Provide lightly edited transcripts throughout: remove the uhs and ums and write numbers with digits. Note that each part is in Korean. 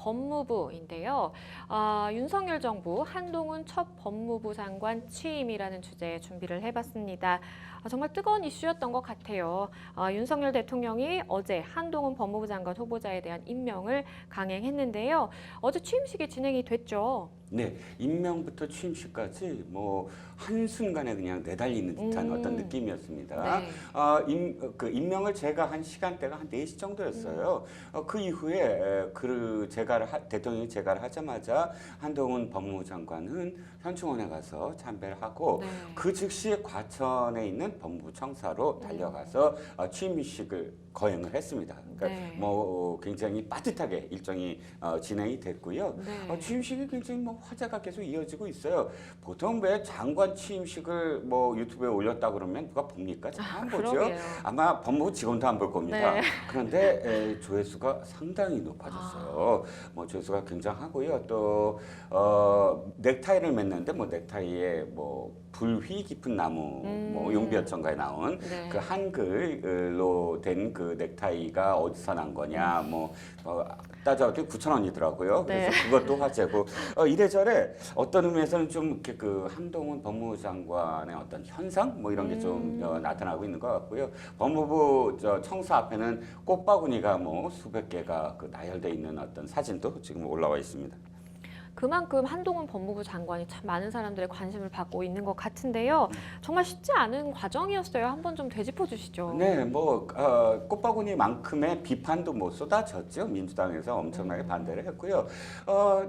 법무부인데요. 윤석열 정부 한동훈 첫 법무부 장관 취임이라는 주제에 준비를 해봤습니다. 정말 뜨거운 이슈였던 것 같아요. 윤석열 대통령이 어제 한동훈 법무부 장관 후보자에 대한 임명을 강행했는데요. 어제 취임식이 진행이 됐죠. 네, 임명부터 취임식까지 뭐 한순간에 그냥 내달리는 듯한 어떤 느낌이었습니다. 네. 임명을 제가 한 시간대가 한 4시 정도였어요. 그 이후에 대통령이 재가를 하자마자 한동훈 법무부 장관은 현충원에 가서 참배를 하고 네. 그 즉시 과천에 있는 법무부 청사로 달려가서 취임식을 거행을 했습니다. 그러니까 네. 뭐 굉장히 빠듯하게 일정이 진행이 됐고요. 네. 취임식이 굉장히 뭐 화제가 계속 이어지고 있어요. 보통 왜 장관 취임식을 뭐 유튜브에 올렸다 그러면 누가 봅니까? 잘 안 보죠. 그러게요. 아마 법무부 직원도 안 볼 겁니다. 네. 그런데 조회수가 상당히 높아졌어요. 뭐 조회수가 굉장하고요. 또 넥타이를 맸는데 뭐 넥타이에 뭐 불휘 깊은 나무, 뭐 용비어천가에 나온 네. 그 한글로 된 그 넥타이가 어디서 난 거냐, 뭐 따져봤더니 9,000원이더라고요. 그래서 네. 그것도 화제고 이래저래 어떤 의미에서는 좀 이렇게 그 한동훈 법무부 장관의 어떤 현상 뭐 이런 게 좀 나타나고 있는 것 같고요. 법무부 청사 앞에는 꽃바구니가 뭐 수백 개가 그 나열돼 있는 어떤 사진도 지금 올라와 있습니다. 그만큼 한동훈 법무부 장관이 참 많은 사람들의 관심을 받고 있는 것 같은데요. 정말 쉽지 않은 과정이었어요. 한번 좀 되짚어 주시죠. 네, 뭐 꽃바구니만큼의 비판도 뭐 쏟아졌죠. 민주당에서 엄청나게 반대를 했고요.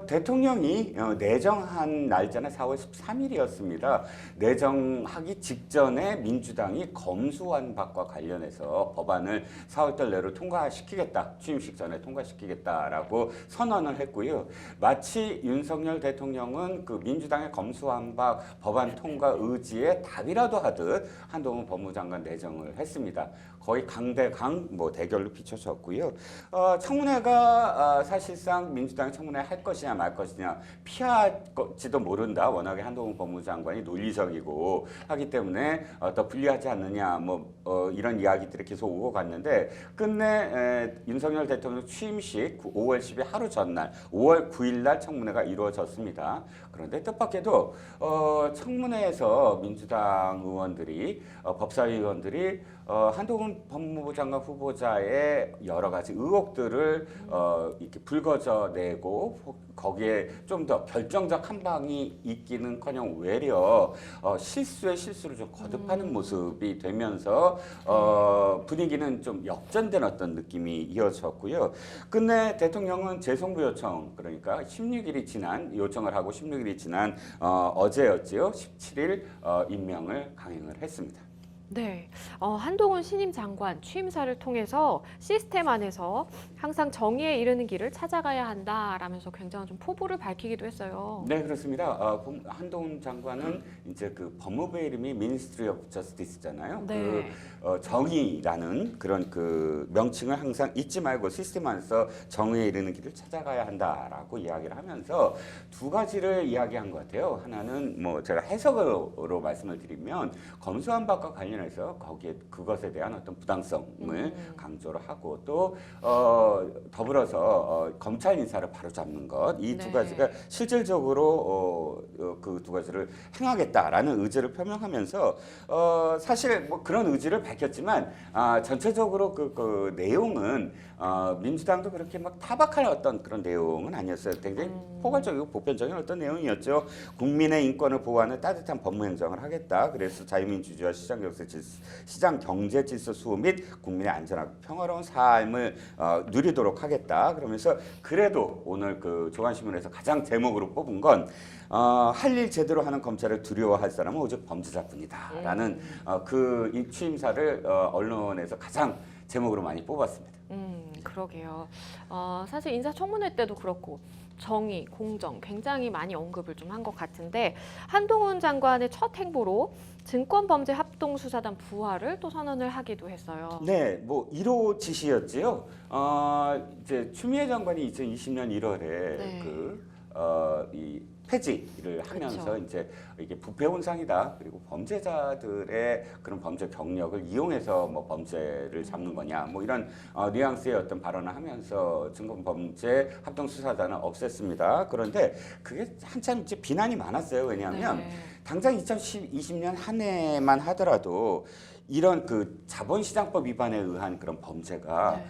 대통령이 내정한 날짜는 4월 13일이었습니다. 내정하기 직전에 민주당이 검수완박과 관련해서 법안을 4월달 내로 통과시키겠다. 취임식 전에 통과시키겠다라고 선언을 했고요. 마치 윤석열 대통령은 그 민주당의 검수완박 법안 통과 의지에 답이라도 하듯 한동훈 법무부 장관 내정을 했습니다. 거의 강대강 뭐 대결로 비춰졌고요. 청문회가 사실상 민주당이 청문회 할 것이냐 말 것이냐 피할지도 모른다. 워낙에 한동훈 법무부 장관이 논리적이고 하기 때문에 더 불리하지 않느냐 뭐 이런 이야기들이 계속 오고 갔는데 끝내 윤석열 대통령 취임식 5월 10일 하루 전날 5월 9일 날 청문회가 이루어졌습니다. 그런데 뜻밖에도 청문회에서 민주당 의원들이 법사위원들이 한동훈 법무부 장관 후보자의 여러 가지 의혹들을 이렇게 불거져내고 거기에 좀 더 결정적 한 방이 있기는커녕 외려 실수에 실수를 좀 거듭하는 모습이 되면서 분위기는 좀 역전된 어떤 느낌이 이어졌고요. 끝내 대통령은 재송부 요청 그러니까 16일이 지난 요청을 하고 16일이 지난 어제였지요. 17일 임명을 강행을 했습니다. 네, 한동훈 신임 장관 취임사를 통해서 시스템 안에서 항상 정의에 이르는 길을 찾아가야 한다라면서 굉장히 좀 포부를 밝히기도 했어요. 네, 그렇습니다. 한동훈 장관은 이제 그 법무부의 이름이 Ministry of Justice잖아요. 네. 그 정의라는 그런 그 명칭을 항상 잊지 말고 시스템 안에서 정의에 이르는 길을 찾아가야 한다라고 이야기를 하면서 두 가지를 이야기한 것 같아요. 하나는 뭐 제가 해석으로 말씀을 드리면 검수완박과 관련해서 거기에 그것에 대한 어떤 부당성을 강조를 하고 또 더불어서 검찰 인사를 바로잡는 것 이 두 네. 가지가 실질적으로 그 두 가지를 행하겠다라는 의지를 표명하면서 사실 뭐 그런 의지를 밝혔지만 전체적으로 그 내용은 민주당도 그렇게 막 타박할 어떤 그런 내용은 아니었어요. 굉장히 포괄적이고 보편적인 어떤 내용이었죠. 국민의 인권을 보호하는 따뜻한 법무행정을 하겠다. 그래서 자유민주주의와 시장 경제 질서 수호 및 국민의 안전하고 평화로운 삶을 누리도록 하겠다. 그러면서 그래도 오늘 그 조간신문에서 가장 제목으로 뽑은 건 할 일 제대로 하는 검찰을 두려워할 사람은 오직 범죄자뿐이다라는 그 취임사를 언론에서 가장 제목으로 많이 뽑았습니다. 그러게요. 사실 인사청문회 때도 그렇고 정의, 공정 굉장히 많이 언급을 좀 한 것 같은데 한동훈 장관의 첫 행보로 증권범죄합동수사단 부활을 또 선언을 하기도 했어요. 네, 뭐 1호 지시였지요. 이제 추미애 장관이 2020년 1월에 네. 이 폐지를 하면서 그렇죠. 이제 이게 부패 혼상이다. 그리고 범죄자들의 그런 범죄 경력을 이용해서 뭐 범죄를 잡는 거냐. 뭐 이런 뉘앙스의 어떤 발언을 하면서 증권범죄 합동수사단을 없앴습니다. 그런데 그게 한참 이제 비난이 많았어요. 왜냐하면 네. 당장 2020년 한 해만 하더라도 이런 그 자본시장법 위반에 의한 그런 범죄가 네.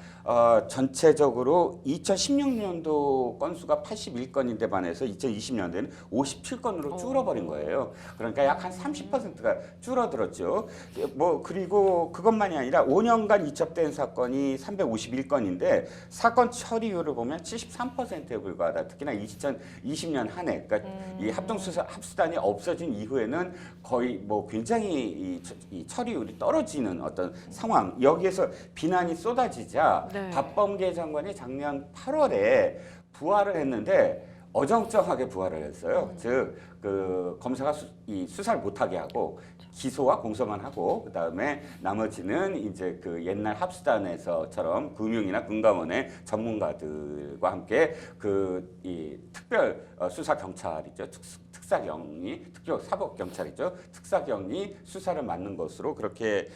전체적으로 2016년도 건수가 81건인데 반해서 2020년도에는 57건으로 줄어버린 거예요. 그러니까 약 한 30%가 줄어들었죠. 뭐 그리고 그것만이 아니라 5년간 이첩된 사건이 351건인데 사건 처리율을 보면 73%에 불과하다. 특히나 2020년 한 해, 그러니까 이 합수단이 없어진 이후에는 거의 뭐 굉장히 이 처리율이 떨어지는 어떤 상황. 여기에서 비난이 쏟아지자 네. 박범계 장관이 작년 8월에 부활을 했는데 어정쩡하게 부활을 했어요. 즉 그 검사가 이 수사를 못하게 하고 기소와 공소만 하고 그다음에 나머지는 이제 그 옛날 합수단에서처럼 금융이나 금감원의 전문가들과 함께 그 이 특별 수사 경찰이죠. 특사경이 특별 사법 경찰이죠. 특사경이 수사를 맡는 것으로 그렇게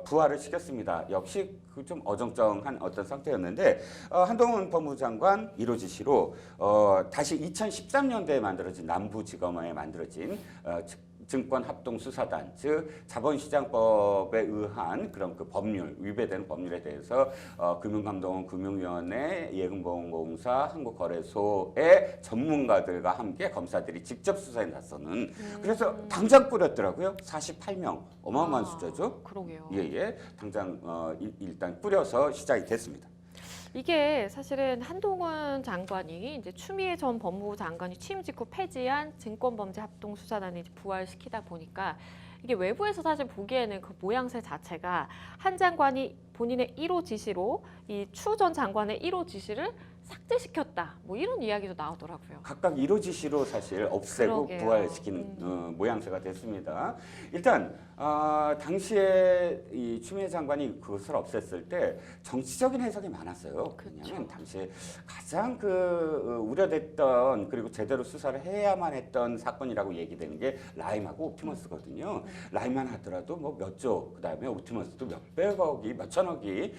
부활을 시켰습니다. 역시 그 좀 어정쩡한 어떤 상태였는데 한동훈 법무장관 1호 지시로 다시 2013년도에 만들어진 남부지검에 만들어진 증권합동수사단, 즉 자본시장법에 의한 그런 그 법률, 위배되는 법률에 대해서 금융감독원, 금융위원회, 예금보험공사, 한국거래소의 전문가들과 함께 검사들이 직접 수사에 나서는 그래서 당장 뿌렸더라고요. 48명, 어마어마한 숫자죠. 그러게요. 예. 당장 일단 뿌려서 시작이 됐습니다. 이게 사실은 한동훈 장관이 이제 추미애 전 법무부 장관이 취임 직후 폐지한 증권범죄합동수사단을 이제 부활시키다 보니까 이게 외부에서 사실 보기에는 그 모양새 자체가 한 장관이 본인의 1호 지시로 이 추 전 장관의 1호 지시를 삭제시켰다. 뭐 이런 이야기도 나오더라고요. 각각 1호 지시로 사실 없애고 그러게요. 부활시키는 모양새가 됐습니다. 일단 당시에 이 추미애 장관이 그것을 없앴을 때 정치적인 해석이 많았어요. 왜냐하면 당시에 가장 그 우려됐던 그리고 제대로 수사를 해야만 했던 사건이라고 얘기되는 게 라임하고 옵티머스거든요. 라임만 하더라도 뭐 몇 조, 그다음에 옵티머스도 몇백억이, 몇천억이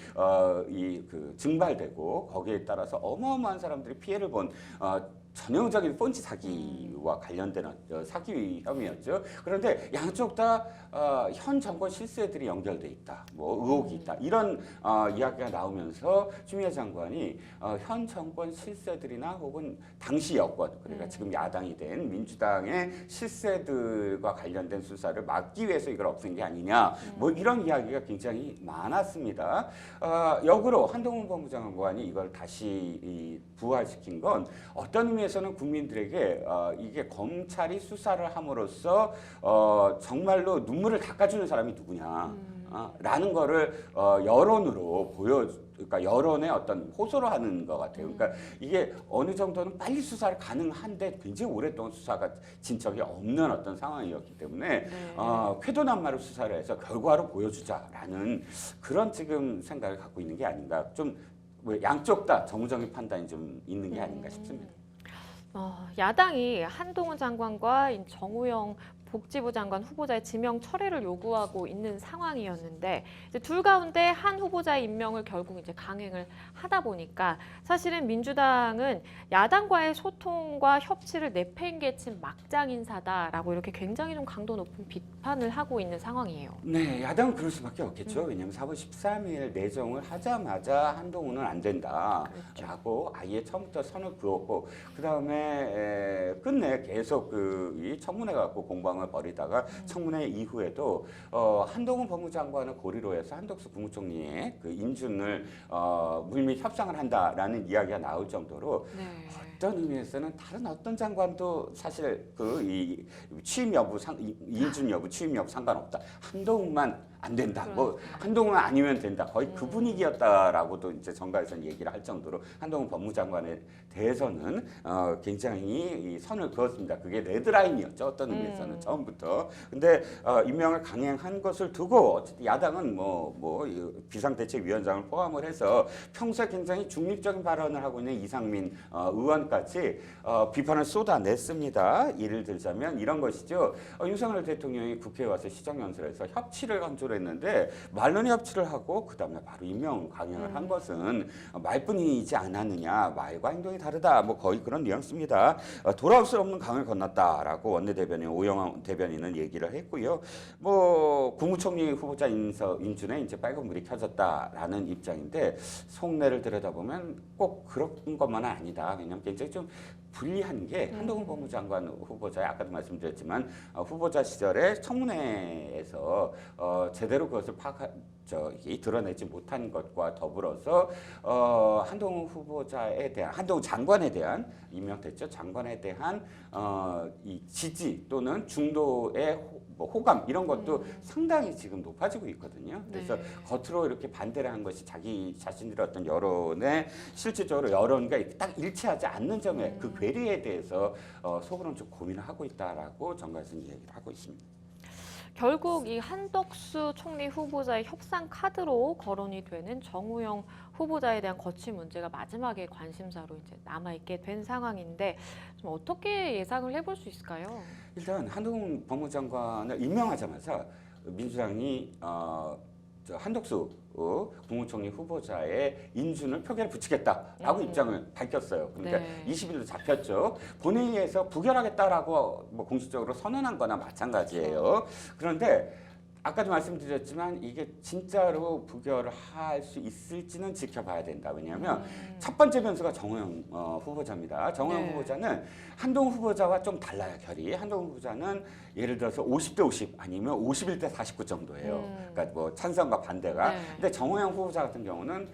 이 그 증발되고 거기에 따라서 어마어마한 사람들이 피해를 본 전형적인 폰지 사기와 관련된 사기 혐의였죠. 그런데 양쪽 다 현 정권 실세들이 연결돼 있다, 뭐 의혹이 있다 이런 이야기가 나오면서 추미애 장관이 현 정권 실세들이나 혹은 당시 여권 그러니까 지금 야당이 된 민주당의 실세들과 관련된 수사를 막기 위해서 이걸 없앤 게 아니냐, 뭐 이런 이야기가 굉장히 많았습니다. 역으로 한동훈 법무장관이 이걸 다시 부활시킨 건 어떤 의미에서는 국민들에게 이게 검찰이 수사를 함으로써 정말로 눈물을 닦아주는 사람이 누구냐 라는 거를 여론으로 그러니까 여론의 어떤 호소로 하는 것 같아요. 그러니까 이게 어느 정도는 빨리 수사를 가능한데 굉장히 오랫동안 수사가 진척이 없는 어떤 상황이었기 때문에 쾌도난마로 수사를 해서 결과로 보여주자라는 그런 지금 생각을 갖고 있는 게 아닌가. 좀 양쪽 다 정무적인 판단이 좀 있는 게 아닌가 싶습니다. 야당이 한동훈 장관과 정우영 복지부 장관 후보자의 지명 철회를 요구하고 있는 상황이었는데 이제 둘 가운데 한 후보자의 임명을 결국 이제 강행을 하다 보니까 사실은 민주당은 야당과의 소통과 협치를 내팽개친 막장 인사다라고 이렇게 굉장히 좀 강도 높은 비판을 하고 있는 상황이에요. 네, 야당은 그럴 수밖에 없겠죠. 왜냐하면 4월 13일 내정을 하자마자 한동훈은 안 된다라고 아예 처음부터 선을 그었고 그 다음에 끝내 계속 이 청문회 갖고 공방을 벌이다가 청문회 이후에도 한동훈 법무장관을 고리로 해서 한덕수 국무총리의 그 인준을 물밑 협상을 한다라는 이야기가 나올 정도로 어떤 의미에서는 다른 어떤 장관도 사실 이 취임 여부, 인준 여부, 취임 여부 상관없다. 한동훈만 안 된다. 뭐 그러니까요. 한동훈 아니면 된다. 거의 그 분위기였다라고도 이제 정가에서는 얘기를 할 정도로 한동훈 법무장관에 대해서는 굉장히 이 선을 그었습니다. 그게 레드라인이었죠. 어떤 의미에서는 처음부터. 근데 임명을 강행한 것을 두고 어쨌든 야당은 이 비상대책위원장을 포함을 해서 평소에 굉장히 중립적인 발언을 하고 있는 이상민 의원까지 비판을 쏟아냈습니다. 예를 들자면 이런 것이죠. 윤석열 대통령이 국회에 와서 시정연설에서 협치를 강조를 했는데 말로는 협치를 하고 그다음에 바로 임명 강행을 한 것은 말뿐이지 않았느냐. 말과 행동이 다르다. 뭐 거의 그런 뉘앙스입니다. 돌아올 수 없는 강을 건넜다라고 원내대변인 오영환 대변인은 얘기를 했고요. 뭐 국무총리 후보자 인준에 이제 빨간불이 켜졌다라는 입장인데 속내를 들여다보면 꼭 그런 것만은 아니다. 왜냐하면 굉장히 좀 불리한 게 한동훈 법무장관 후보자의 아까도 말씀드렸지만 후보자 시절에 청문회에서 제대로 그것을 드러내지 못한 것과 더불어서 한동훈 후보자에 대한 한동훈 장관에 대한 임명됐죠. 장관에 대한 이 지지 또는 중도의 호감 이런 것도 상당히 지금 높아지고 있거든요. 그래서 네. 겉으로 이렇게 반대를 한 것이 자기 자신들의 어떤 여론에 실질적으로 여론과 딱 일치하지 않는 점에 그 괴리에 대해서 속으로는 좀 고민을 하고 있다라고 정가에서는 얘기를 하고 있습니다. 결국 이 한덕수 총리 후보자의 협상 카드로 거론이 되는 정우영 후보자에 대한 거취 문제가 마지막에 관심사로 이제 남아있게 된 상황인데 좀 어떻게 예상을 해볼 수 있을까요? 일단 한동훈 법무장관을 임명하자마자 민주당이 한덕수 국무총리 후보자의 인준을 표결에 붙이겠다라고 입장을 밝혔어요. 그러니까 네. 20일로 잡혔죠. 본회의에서 부결하겠다라고 뭐 공식적으로 선언한 거나 마찬가지예요. 그런데 아까도 말씀드렸지만 이게 진짜로 부결을 할 수 있을지는 지켜봐야 된다. 왜냐하면 첫 번째 변수가 정호영 후보자입니다. 정호영 네. 후보자는 한동훈 후보자와 좀 달라요, 결이. 한동훈 후보자는 예를 들어서 50대 50 아니면 51대 49 정도예요. 그러니까 뭐 찬성과 반대가. 네. 근데 정호영 후보자 같은 경우는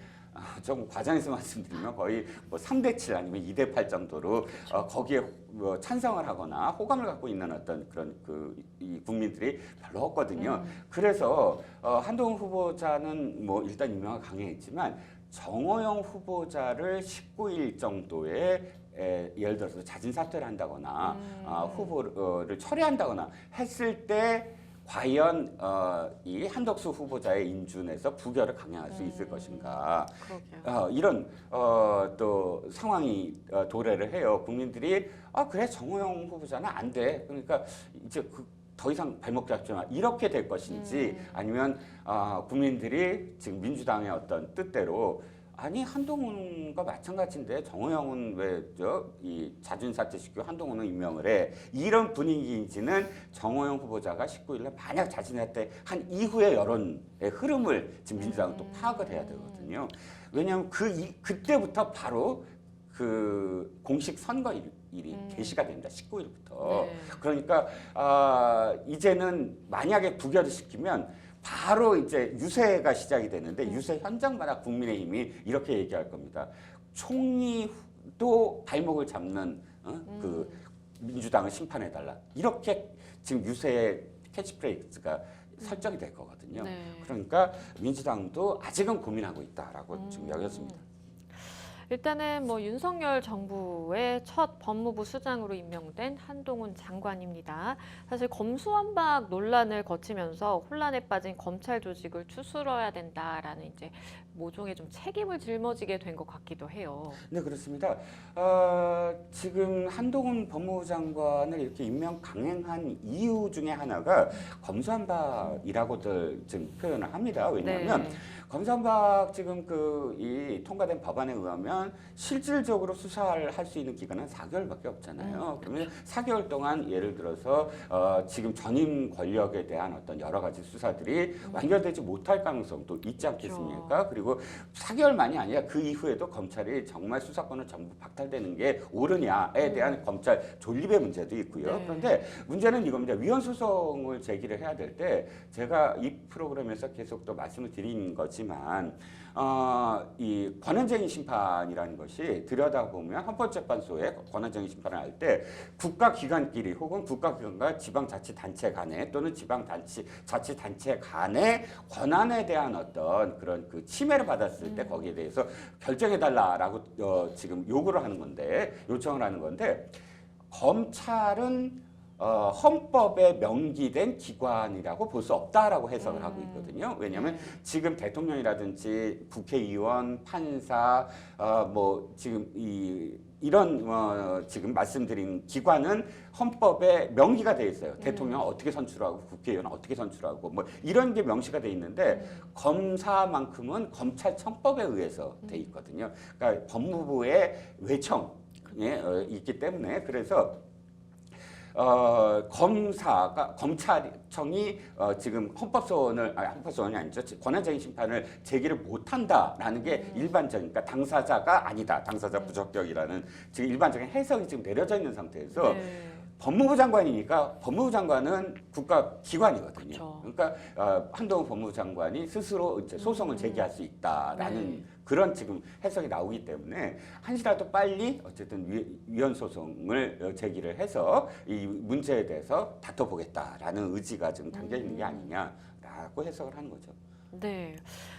좀 과장해서 말씀드리면 거의 뭐 3대 7 아니면 2대 8 정도로 거기에 뭐 찬성을 하거나 호감을 갖고 있는 어떤 그런 이 국민들이 별로 없거든요. 그래서 한동훈 후보자는 뭐 일단 임명을 강행했지만 정호영 후보자를 19일 정도에 예를 들어서 자진 사퇴를 한다거나 후보를 철회한다거나 했을 때 과연 이 한덕수 후보자의 인준에서 부결을 강행할 수 있을 것인가. 그러게요. 이런 또 상황이 도래를 해요. 국민들이 그래 정호영 후보자는 안 돼. 그러니까 이제 더 이상 발목 잡지 마. 이렇게 될 것인지 아니면 국민들이 지금 민주당의 어떤 뜻대로 아니 한동훈과 마찬가지인데 정호영은 왜 이 자진 사퇴시키고 한동훈은 임명을 해 이런 분위기인지는 정호영 후보자가 19일날 만약 자진 사퇴한 이후의 여론의 흐름을 지금 민주당은 또 파악을 해야 되거든요. 왜냐하면 그때부터 바로 그 공식 선거일이 개시가 됩니다. 19일부터. 네. 그러니까 이제는 만약에 부결을 시키면 바로 이제 유세가 시작이 되는데 유세 현장마다 국민의힘이 이렇게 얘기할 겁니다. 총리도 발목을 잡는 그 민주당을 심판해달라. 이렇게 지금 유세의 캐치프레이즈가 설정이 될 거거든요. 네. 그러니까 민주당도 아직은 고민하고 있다라고 지금 여겼습니다. 일단은 뭐 윤석열 정부의 첫 법무부 수장으로 임명된 한동훈 장관입니다. 사실 검수완박 논란을 거치면서 혼란에 빠진 검찰 조직을 추스러야 된다라는 이제 모종의 좀 책임을 짊어지게 된 것 같기도 해요. 네, 그렇습니다. 지금 한동훈 법무부 장관을 이렇게 임명 강행한 이유 중에 하나가 검수완박이라고들 지금 표현을 합니다. 왜냐하면 네. 검수완박 지금 이 통과된 법안에 의하면 실질적으로 수사를 할 수 있는 기간은 4개월밖에 없잖아요. 그러면 4개월 동안 예를 들어서 지금 전임 권력에 대한 어떤 여러 가지 수사들이 완결되지 못할 가능성도 있지 않겠습니까? 그리고 그리고 4개월만이 아니라 그 이후에도 검찰이 정말 수사권을 전부 박탈되는 게 옳으냐에 대한 검찰 존립의 문제도 있고요. 네. 그런데 문제는 이겁니다. 위헌 소송을 제기를 해야 될 때 제가 이 프로그램에서 계속 또 말씀을 드린 거지만 이 권한쟁의 심판이라는 것이 들여다보면 헌법재판소에 권한쟁의 심판을 할 때 국가기관끼리 혹은 국가기관과 지방자치단체 간에 또는 지방자치단체 간의 권한에 대한 어떤 그런 그 침해를 받았을 때 거기에 대해서 결정해달라라고 지금 요구를 하는 건데 요청을 하는 건데 검찰은 헌법에 명기된 기관이라고 볼 수 없다라고 해석을 하고 있거든요. 왜냐하면 지금 대통령이라든지 국회의원, 판사, 뭐 지금 이런 지금 말씀드린 기관은 헌법에 명기가 돼 있어요. 대통령 어떻게 선출하고 국회의원 어떻게 선출하고 뭐 이런 게 명시가 돼 있는데 검사만큼은 검찰청법에 의해서 돼 있거든요. 그러니까 법무부의 외청에 있기 때문에 그래서 검찰청이 지금 헌법소원이 아니죠. 권한쟁의 심판을 제기를 못한다라는 게 일반적인, 그러니까 당사자가 아니다. 당사자 부적격이라는 지금 일반적인 해석이 지금 내려져 있는 상태에서 법무부 장관이니까 법무부 장관은 국가기관이거든요. 그쵸. 그러니까 한동훈 법무부 장관이 스스로 이제 소송을 제기할 수 있다라는 그런 지금 해석이 나오기 때문에 한시라도 빨리 어쨌든 위헌 소송을 제기를 해서 이 문제에 대해서 다퉈보겠다라는 의지가 지금 담겨 있는 게 아니냐라고 해석을 하는 거죠. 네.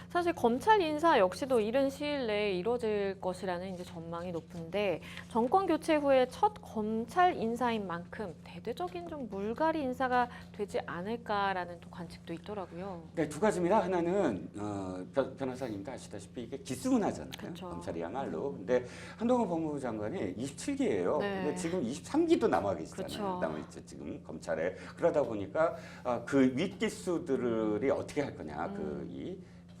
사실 검찰 인사 역시도 이른 시일 내에 이루어질 것이라는 이제 전망이 높은데 정권 교체 후에 첫 검찰 인사인 만큼 대대적인 좀 물갈이 인사가 되지 않을까라는 또 관측도 있더라고요. 네, 두 가지입니다. 하나는 변호사님도 아시다시피 이게 기수문화잖아요. 그쵸. 검찰이야말로. 근데 한동훈 법무부 장관이 27기예요. 네. 근데 지금 23기도 남아 계시잖아요. 그쵸. 남아 있죠 지금 검찰에. 그러다 보니까 그 윗기수들이 어떻게 할 거냐.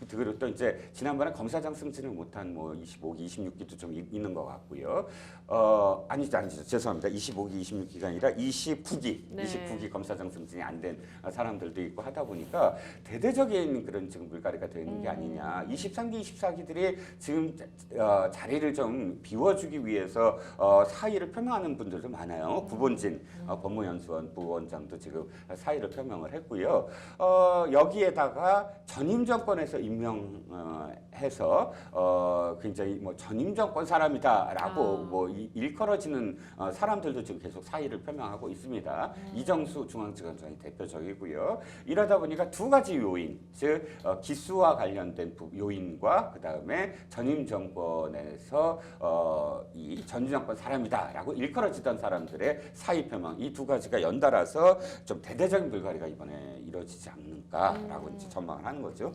그리고 또 이제 지난번에 검사장 승진을 못한 뭐 25기, 26기도 좀 있는 것 같고요. 아니죠. 죄송합니다. 25기, 26기가 아니라 29기, 네. 29기 검사장 승진이 안 된 사람들도 있고 하다 보니까 대대적인 그런 지금 물갈이가 되는 게 아니냐. 23기, 24기들이 지금 자리를 좀 비워주기 위해서 사의를 표명하는 분들도 많아요. 구본진 법무연수원 부원장도 지금 사의를 표명을 했고요. 여기에다가 전임 정권에서 임명해서 굉장히 뭐 전임 정권 사람이다라고 뭐 일컬어지는 사람들도 지금 계속 사의를 표명하고 있습니다. 이정수 중앙지검장이 대표적이고요. 이러다 보니까 두 가지 요인, 즉 기수와 관련된 요인과 그 다음에 전임 정권에서 이 전임 정권 사람이다라고 일컬어지던 사람들의 사의 표명, 이 두 가지가 연달아서 좀 대대적인 물갈이가 이번에 이루어지지 않을까라고 이제 전망을 하는 거죠.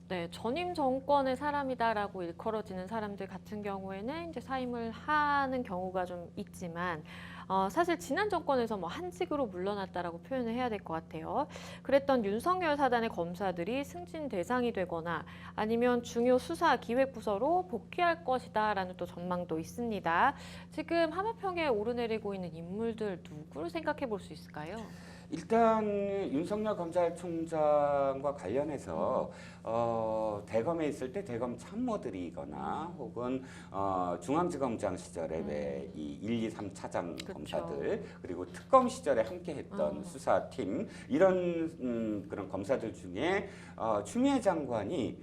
네, 전임 정권의 사람이다라고 일컬어지는 사람들 같은 경우에는 이제 사임을 하는 경우가 좀 있지만 사실 지난 정권에서 뭐 한직으로 물러났다라고 표현을 해야 될 것 같아요. 그랬던 윤석열 사단의 검사들이 승진 대상이 되거나 아니면 중요 수사 기획부서로 복귀할 것이다라는 또 전망도 있습니다. 지금 하마평에 오르내리고 있는 인물들 누구를 생각해 볼 수 있을까요? 일단 윤석열 검찰총장과 관련해서 대검에 있을 때 대검 참모들이거나 혹은 중앙지검장 시절에 왜 이 1, 2, 3차장 그쵸. 검사들 그리고 특검 시절에 함께했던 수사팀 이런 그런 검사들 중에 추미애 장관이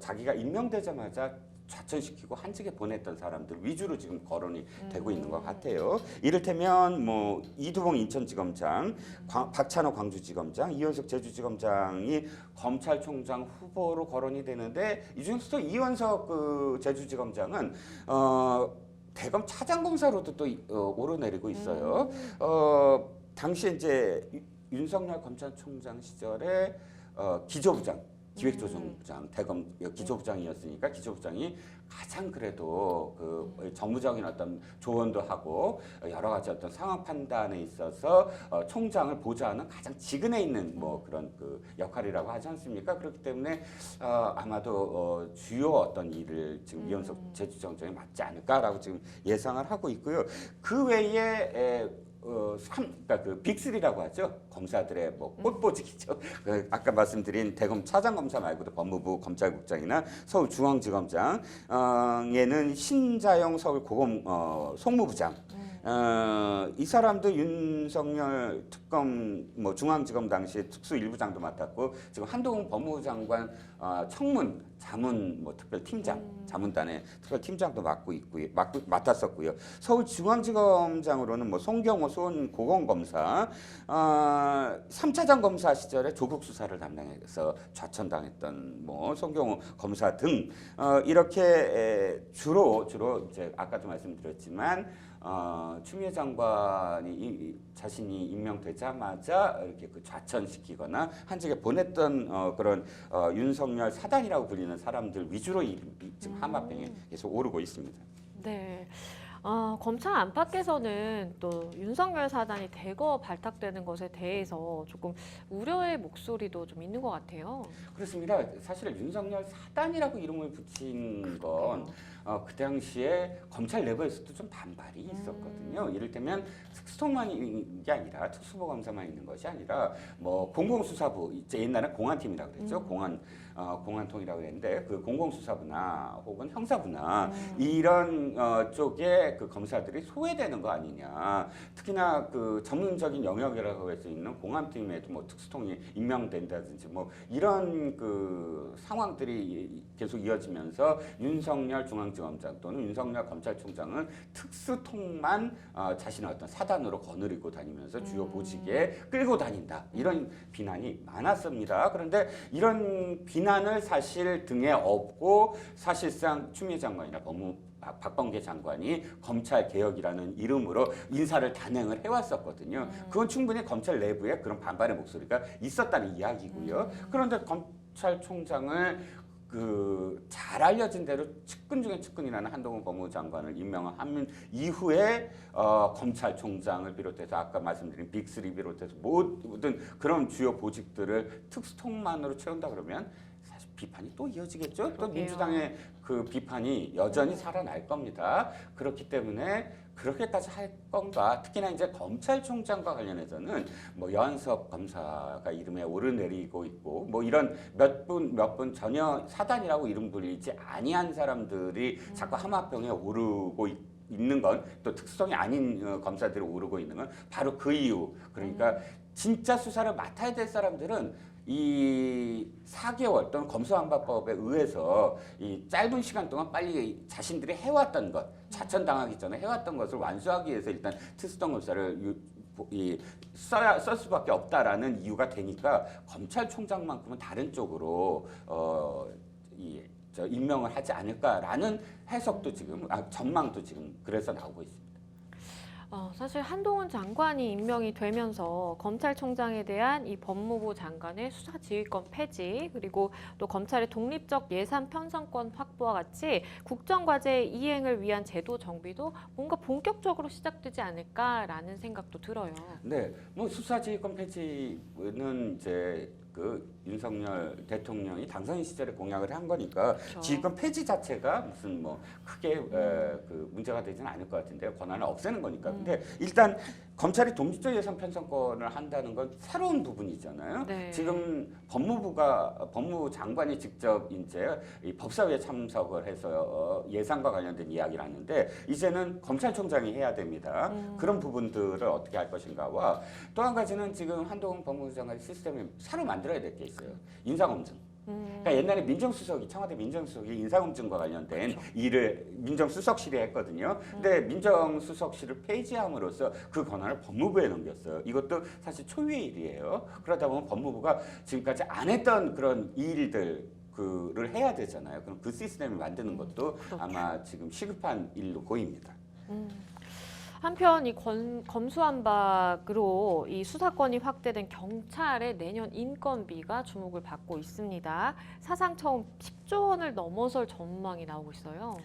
자기가 임명되자마자 좌천시키고 한직에 보냈던 사람들 위주로 지금 거론이 되고 있는 것 같아요. 이를테면 뭐 이두봉 인천지검장, 박찬호 광주지검장, 이현석 제주지검장이 검찰총장 후보로 거론이 되는데 이 중에서도 이현석 그 제주지검장은 대검 차장검사로도 또 오르내리고 있어요. 당시 이제 윤석열 검찰총장 시절에 기조부장. 기획조정부장, 대검 기조부장이었으니까 기조부장이 가장 그래도 그 정무적인 어떤 조언도 하고 여러 가지 어떤 상황 판단에 있어서 총장을 보좌하는 가장 지근에 있는 뭐 그런 그 역할이라고 하지 않습니까? 그렇기 때문에 아마도 주요 어떤 일을 지금 이현석 제주정장이 맡지 않을까라고 지금 예상을 하고 있고요. 그 외에 그러니까 그 빅3라고 하죠. 검사들의 뭐 꽃보직이죠. 그 아까 말씀드린 대검 차장검사 말고도 법무부 검찰국장이나 서울중앙지검장에는 신자영 서울고검 송무부장. 이 사람도 윤석열 특검 뭐 중앙지검 당시 특수 일부장도 맡았고 지금 한동훈 법무부 장관 청문 자문 뭐 특별팀장 자문단의 특별팀장도 맡았었고요. 서울중앙지검장으로는 뭐 송경호 수원 고검검사 3차장 검사 시절에 조국 수사를 담당해서 좌천당했던 뭐 송경호 검사 등 이렇게 주로 이제 아까도 말씀드렸지만 추미애 장관이 자신이 임명되자마자 이렇게 그 좌천시키거나 한직에 보냈던 그런 윤석열 사단이라고 불리는 사람들 위주로 지금 하마평에 계속 오르고 있습니다. 네. 검찰 안팎에서는 또 윤석열 사단이 대거 발탁되는 것에 대해서 조금 우려의 목소리도 좀 있는 것 같아요. 그렇습니다. 사실 윤석열 사단이라고 이름을 붙인 건 그 당시에 검찰 내부에서도 좀 반발이 있었거든요. 이를테면 특수통만 있는 게 아니라 특수보검사만 있는 것이 아니라 뭐 공공수사부, 이제 옛날에 공안팀이라고 그랬죠. 공안통이라고 했는데 그 공공수사부나 혹은 형사부나 이런 쪽에 그 검사들이 소외되는 거 아니냐. 특히나 그 전문적인 영역이라고 할 수 있는 공안팀에도 뭐 특수통이 임명된다든지 뭐 이런 그 상황들이 계속 이어지면서 윤석열 중앙지검장 또는 윤석열 검찰총장은 특수통만 자신의 어떤 사단으로 거느리고 다니면서 주요 보직에 끌고 다닌다. 이런 비난이 많았습니다. 그런데 이런 비난을 사실 등에 업고 사실상 추미애 장관이나 박범계 장관이 검찰개혁이라는 이름으로 인사를 단행을 해왔었거든요. 그건 충분히 검찰 내부에 그런 반발의 목소리가 있었다는 이야기고요. 그런데 검찰총장을 잘 알려진 대로 측근 중에 측근이라는 한동훈 법무부 장관을 임명한 이후에 검찰총장을 비롯해서 아까 말씀드린 빅3 비롯해서 모든 그런 주요 보직들을 특수통만으로 채운다 그러면 사실 비판이 또 이어지겠죠. 또 그러게요. 민주당의 그 비판이 여전히 살아날 겁니다. 그렇기 때문에 그렇게까지 할 건가? 특히나 이제 검찰총장과 관련해서는 뭐 여한석 검사가 이름에 오르내리고 있고 뭐 이런 몇 분 전혀 사단이라고 이름 불리지 아니한 사람들이 자꾸 하마평에 오르고 있는 건 또 특수성이 아닌 검사들이 오르고 있는 건 바로 그 이유. 그러니까 진짜 수사를 맡아야 될 사람들은 이 4개월 또는 검수완박법에 의해서 이 짧은 시간 동안 빨리 자신들이 해왔던 것, 좌천당하기 전에 해왔던 것을 완수하기 위해서 일단 특수통 검사를 쓸 수밖에 없다라는 이유가 되니까 검찰총장만큼은 다른 쪽으로 임명을 하지 않을까라는 해석도 지금 전망도 지금 그래서 나오고 있습니다. 사실 한동훈 장관이 임명이 되면서 검찰총장에 대한 이 법무부 장관의 수사지휘권 폐지 그리고 또 검찰의 독립적 예산 편성권 확보와 같이 국정과제 이행을 위한 제도 정비도 뭔가 본격적으로 시작되지 않을까라는 생각도 들어요. 네, 뭐 수사지휘권 폐지는 이제 그 윤석열 대통령이 당선 시절에 공약을 한 거니까 그렇죠. 지휘권 폐지 자체가 무슨 뭐 크게 그 문제가 되지는 않을 것 같은데 권한을 없애는 거니까. 근데 일단 검찰이 독립적 예산 편성권을 한다는 건 새로운 부분이잖아요. 네. 지금 법무부 장관이 직접 이제 이 법사위에 참석을 해서 예산과 관련된 이야기를 하는데 이제는 검찰총장이 해야 됩니다. 그런 부분들을 어떻게 할 것인가와 또 한 가지는 지금 한동훈 법무부 장관의 시스템을 새로 만들어야 될 게 있어요. 인사검증. 그러니까 옛날에 민정수석이 청와대 민정수석이 인사검증과 관련된 그렇죠. 일을 민정수석실이 했거든요. 근데 민정수석실을 폐지함으로써 그 권한을 법무부에 넘겼어요. 이것도 사실 초유의 일이에요. 그러다 보면 법무부가 지금까지 안 했던 그런 일들 를 해야 되잖아요. 그럼 그 시스템을 만드는 것도 그렇죠. 아마 지금 시급한 일로 보입니다. 한편 이 검수완박으로 이 수사권이 확대된 경찰의 내년 인건비가 주목을 받고 있습니다. 사상 처음 10조 원을 넘어설 전망이 나오고 있어요.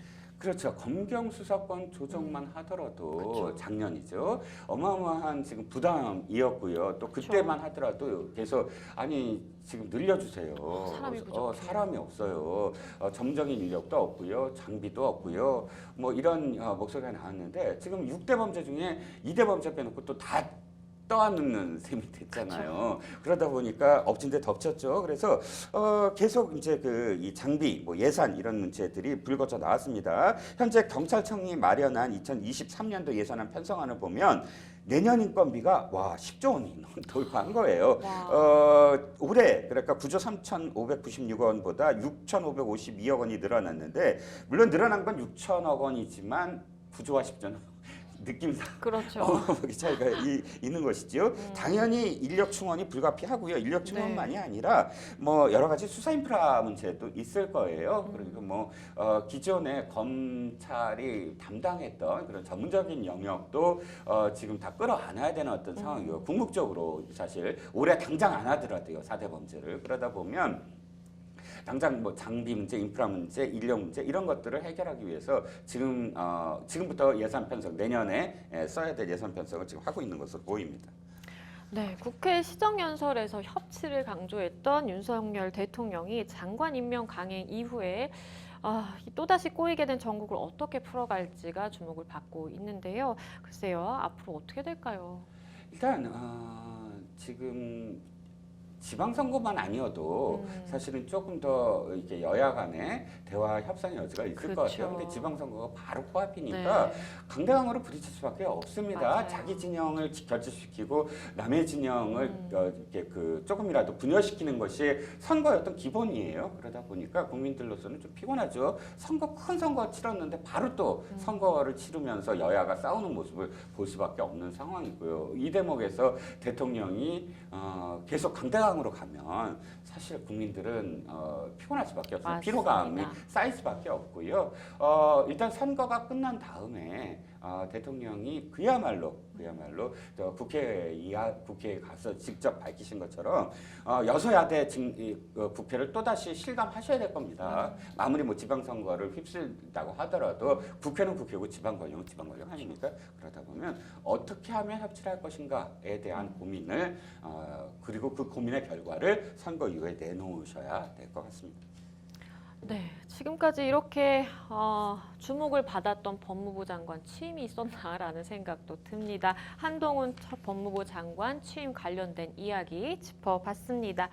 그렇죠. 검경 수사권 조정만 하더라도 그렇죠. 작년이죠. 어마어마한 지금 부담이었고요. 또 그때만 하더라도 계속 아니 지금 늘려주세요. 사람이 부족해요. 사람이 없어요. 점정인 인력도 없고요. 장비도 없고요. 뭐 이런 목소리가 나왔는데 지금 6대 범죄 중에 2대 범죄 빼놓고 또 다 떠안는 셈이 됐잖아요. 그러다 보니까 엎친 데 덮쳤죠. 그래서 계속 이제 그 이 장비, 뭐 예산 이런 문제들이 불거져 나왔습니다. 현재 경찰청이 마련한 2023년도 예산안 편성안을 보면 내년 인건비가 와 10조 원이 돌파한 거예요. 올해 그러니까 9조 3,596억 원보다 6,552억 원이 늘어났는데 물론 늘어난 건 6천억 원이지만 9조와 10조는 느낌상 그렇죠. 차이가 있는 것이지요. 당연히 인력 충원이 불가피하고요. 인력 충원만이 아니라 뭐 여러 가지 수사 인프라 문제도 있을 거예요. 그러니까 뭐 기존에 검찰이 담당했던 그런 전문적인 영역도 지금 다 끌어안아야 되는 어떤 상황이고 궁극적으로 사실 올해 당장 안 하더라도요. 4대 범죄를 그러다 보면 당장 뭐 장비 문제, 인프라 문제, 인력 문제 이런 것들을 해결하기 위해서 지금부터 예산 편성 내년에 써야 될 예산 편성을 지금 하고 있는 것으로 보입니다. 네, 국회 시정연설에서 협치를 강조했던 윤석열 대통령이 장관 임명 강행 이후에 또다시 꼬이게 된 전국을 어떻게 풀어갈지가 주목을 받고 있는데요. 글쎄요, 앞으로 어떻게 될까요? 일단 지금 지방선거만 아니어도 사실은 조금 더 이렇게 여야 간에 대화 협상의 여지가 있을 것 같아요. 근데 지방선거가 바로 코앞이니까 강대강으로 부딪힐 수밖에 없습니다. 맞아요. 자기 진영을 결집시키고 남의 진영을 이렇게 조금이라도 분열시키는 것이 선거의 어떤 기본이에요. 그러다 보니까 국민들로서는 좀 피곤하죠. 큰 선거 치렀는데 바로 또 선거를 치르면서 여야가 싸우는 모습을 볼 수밖에 없는 상황이고요. 이 대목에서 대통령이 계속 강대강 으로 가면 사실 국민들은 피곤할 수밖에 없어요. 맞습니다. 피로감이 쌓일 수밖에 없고요. 일단 선거가 끝난 다음에 대통령이 그야말로 국회에 가서 직접 밝히신 것처럼 여소야대 국회를 또다시 실감하셔야 될 겁니다. 아무리 뭐 지방선거를 휩쓸다고 하더라도 국회는 국회고 지방권력은 지방권력 아닙니까? 그러다 보면 어떻게 하면 협치를 할 것인가에 대한 고민을 그리고 그 고민의 결과를 선거 이후에 내놓으셔야 될 것 같습니다. 네, 지금까지 이렇게 주목을 받았던 법무부 장관 취임이 있었나라는 생각도 듭니다. 한동훈 법무부 장관 취임 관련된 이야기 짚어봤습니다.